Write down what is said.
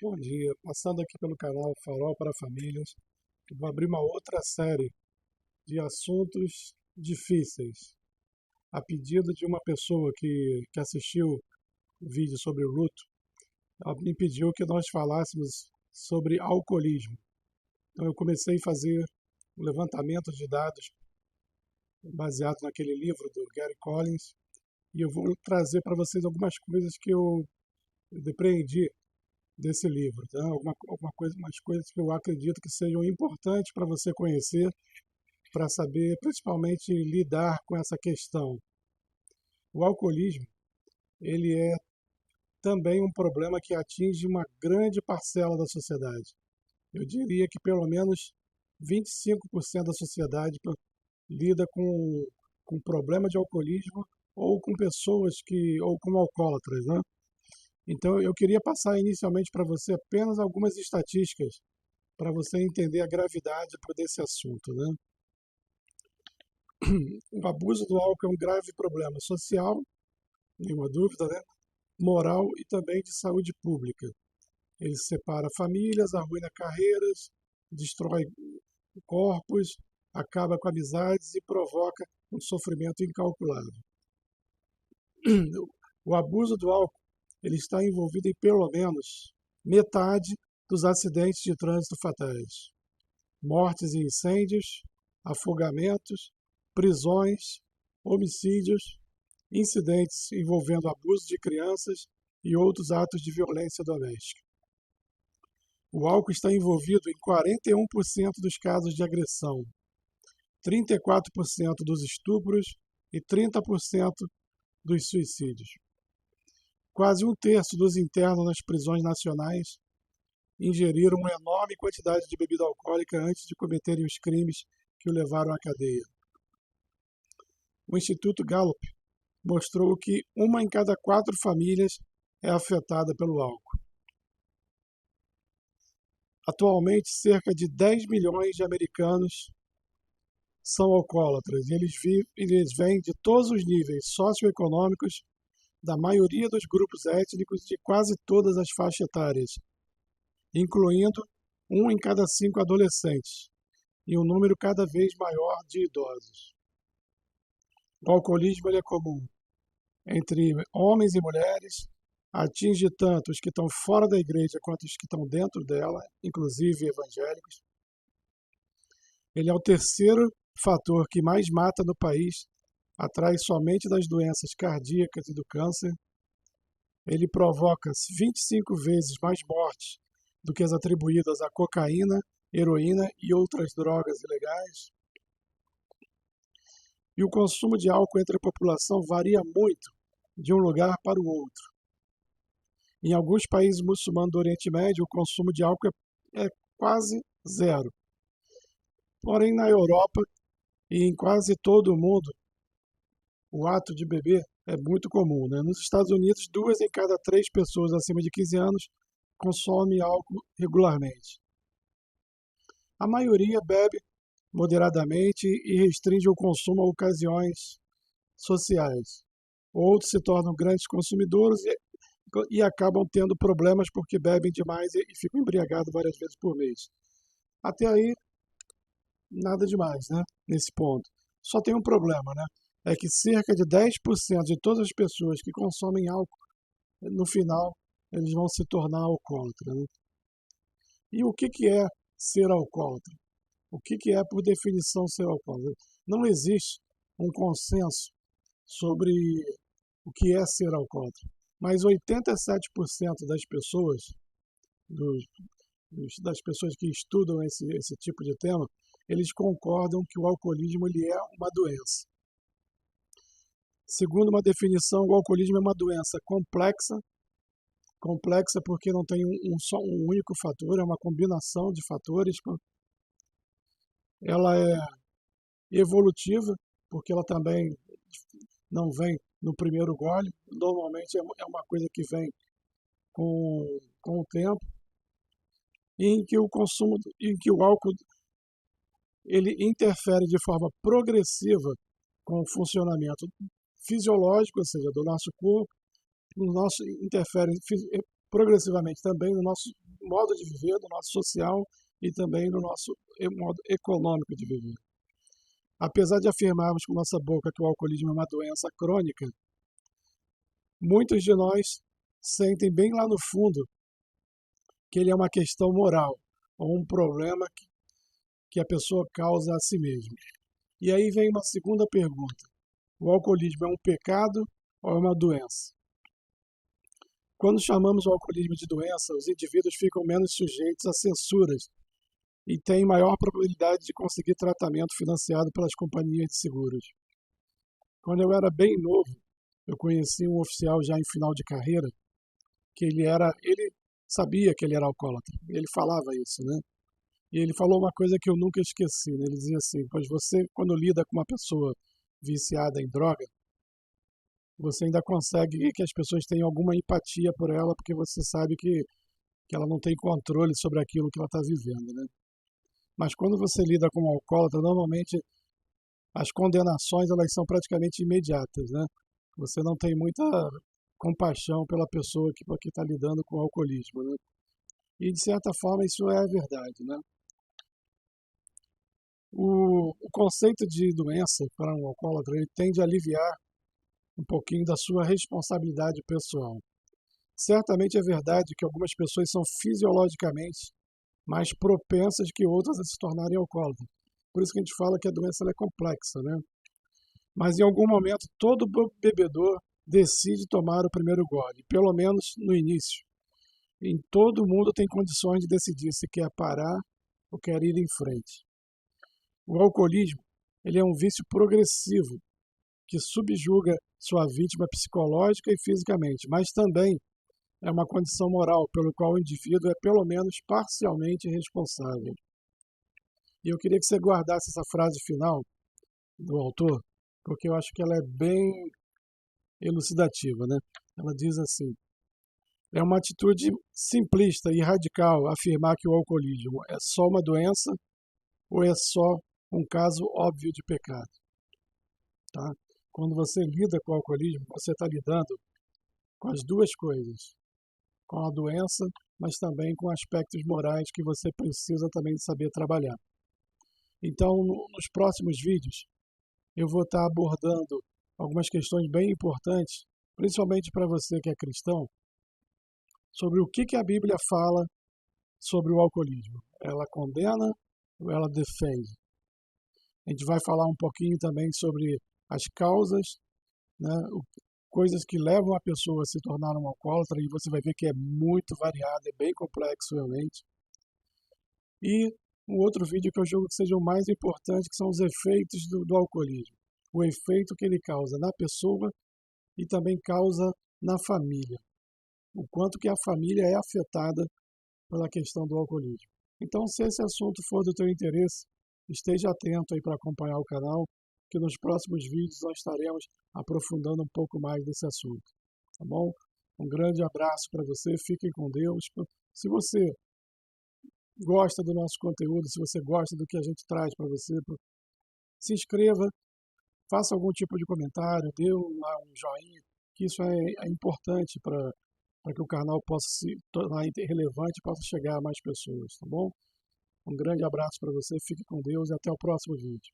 Bom dia, passando aqui pelo canal Farol para Famílias, eu vou abrir uma outra série de assuntos difíceis. A pedido de uma pessoa que assistiu o vídeo sobre o luto, ela me pediu que nós falássemos sobre alcoolismo. Então eu comecei a fazer um levantamento de dados baseado naquele livro do Gary Collins e eu vou trazer para vocês algumas coisas que eu depreendi desse livro, tá? Umas coisas que eu acredito que sejam importantes para você conhecer, para saber principalmente lidar com essa questão. O alcoolismo, ele é também um problema que atinge uma grande parcela da sociedade. Eu diria que pelo menos 25% da sociedade lida com problema de alcoolismo ou com pessoas ou com alcoólatras, né? Então eu queria passar inicialmente para você apenas algumas estatísticas para você entender a gravidade desse assunto, né? O abuso do álcool é um grave problema social, nenhuma dúvida, né? Moral e também de saúde pública. Ele separa famílias, arruina carreiras, destrói corpos, acaba com amizades e provoca um sofrimento incalculável. O abuso do álcool ele está envolvido em pelo menos metade dos acidentes de trânsito fatais. Mortes e incêndios, afogamentos, prisões, homicídios, incidentes envolvendo abuso de crianças e outros atos de violência doméstica. O álcool está envolvido em 41% dos casos de agressão, 34% dos estupros e 30% dos suicídios. Quase um terço dos internos nas prisões nacionais ingeriram uma enorme quantidade de bebida alcoólica antes de cometerem os crimes que o levaram à cadeia. O Instituto Gallup mostrou que uma em cada 4 famílias é afetada pelo álcool. Atualmente, cerca de 10 milhões de americanos são alcoólatras e eles vêm de todos os níveis socioeconômicos, da maioria dos grupos étnicos de quase todas as faixas etárias, incluindo 1 em cada 5 adolescentes e um número cada vez maior de idosos. O alcoolismo é comum entre homens e mulheres, atinge tanto os que estão fora da igreja quanto os que estão dentro dela, inclusive evangélicos. Ele é o terceiro fator que mais mata no país, atrás somente das doenças cardíacas e do câncer. Ele provoca 25 vezes mais mortes do que as atribuídas à cocaína, heroína e outras drogas ilegais. E o consumo de álcool entre a população varia muito de um lugar para o outro. Em alguns países muçulmanos do Oriente Médio, o consumo de álcool é quase zero. Porém, na Europa e em quase todo o mundo, o ato de beber é muito comum, né? Nos Estados Unidos, 2 em cada 3 pessoas acima de 15 anos consomem álcool regularmente. A maioria bebe moderadamente e restringe o consumo a ocasiões sociais. Outros se tornam grandes consumidores e acabam tendo problemas porque bebem demais e ficam embriagados várias vezes por mês. Até aí, nada demais, né? Nesse ponto. Só tem um problema, né? É que cerca de 10% de todas as pessoas que consomem álcool, no final, eles vão se tornar alcoólatras, né? E o que é ser alcoólatra? O que é, por definição, ser alcoólatra? Não existe um consenso sobre o que é ser alcoólatra, mas 87% das pessoas, das pessoas que estudam esse tipo de tema, eles concordam que o alcoolismo ele é uma doença. Segundo uma definição, o alcoolismo é uma doença complexa porque não tem só um único fator, é uma combinação de fatores. Ela é evolutiva, porque ela também não vem no primeiro gole, normalmente é uma coisa que vem com o tempo, em que o álcool ele interfere de forma progressiva com o funcionamento fisiológico, ou seja, do nosso corpo, interfere progressivamente também no nosso modo de viver, no nosso social e também no nosso modo econômico de viver. Apesar de afirmarmos com nossa boca que o alcoolismo é uma doença crônica, muitos de nós sentem bem lá no fundo que ele é uma questão moral ou um problema que a pessoa causa a si mesma. E aí vem uma segunda pergunta: o alcoolismo é um pecado ou é uma doença? Quando chamamos o alcoolismo de doença, os indivíduos ficam menos sujeitos a censuras e têm maior probabilidade de conseguir tratamento financiado pelas companhias de seguros. Quando eu era bem novo, eu conheci um oficial já em final de carreira, que ele sabia que ele era alcoólatra, ele falava isso, né? E ele falou uma coisa que eu nunca esqueci, né? Ele dizia assim: pois você, quando lida com uma pessoa viciada em droga, você ainda consegue que as pessoas tenham alguma empatia por ela, porque você sabe que ela não tem controle sobre aquilo que ela está vivendo, né? Mas quando você lida com um alcoólatra, normalmente as condenações elas são praticamente imediatas, né? Você não tem muita compaixão pela pessoa que está lidando com o alcoolismo, né? E de certa forma isso é verdade, né? O conceito de doença para um alcoólatra ele tende a aliviar um pouquinho da sua responsabilidade pessoal. Certamente é verdade que algumas pessoas são fisiologicamente mais propensas que outras a se tornarem alcoólatras. Por isso que a gente fala que a doença ela é complexa, né? Mas em algum momento todo bebedor decide tomar o primeiro gole, pelo menos no início. Em todo mundo tem condições de decidir se quer parar ou quer ir em frente. O alcoolismo ele é um vício progressivo que subjuga sua vítima psicológica e fisicamente, mas também é uma condição moral pelo qual o indivíduo é pelo menos parcialmente responsável. E eu queria que você guardasse essa frase final do autor, porque eu acho que ela é bem elucidativa, né? Ela diz assim: é uma atitude simplista e radical afirmar que o alcoolismo é só uma doença ou é só um caso óbvio de pecado, tá? Quando você lida com o alcoolismo, você está lidando com as duas coisas, com a doença, mas também com aspectos morais que você precisa também saber trabalhar. Então, nos próximos vídeos, eu vou estar abordando algumas questões bem importantes, principalmente para você que é cristão, sobre o que a Bíblia fala sobre o alcoolismo. Ela condena ou ela defende? A gente vai falar um pouquinho também sobre as causas, né, coisas que levam a pessoa a se tornar um alcoólatra, e você vai ver que é muito variado, é bem complexo realmente. E um outro vídeo que eu julgo que seja o mais importante, que são os efeitos do alcoolismo. O efeito que ele causa na pessoa e também causa na família. O quanto que a família é afetada pela questão do alcoolismo. Então, se esse assunto for do teu interesse, esteja atento aí para acompanhar o canal, que nos próximos vídeos nós estaremos aprofundando um pouco mais desse assunto, tá bom? Um grande abraço para você, fiquem com Deus. Se você gosta do nosso conteúdo, se você gosta do que a gente traz para você, se inscreva, faça algum tipo de comentário, dê um joinha, que isso é importante para que o canal possa se tornar relevante e possa chegar a mais pessoas, tá bom? Um grande abraço para você, fique com Deus e até o próximo vídeo.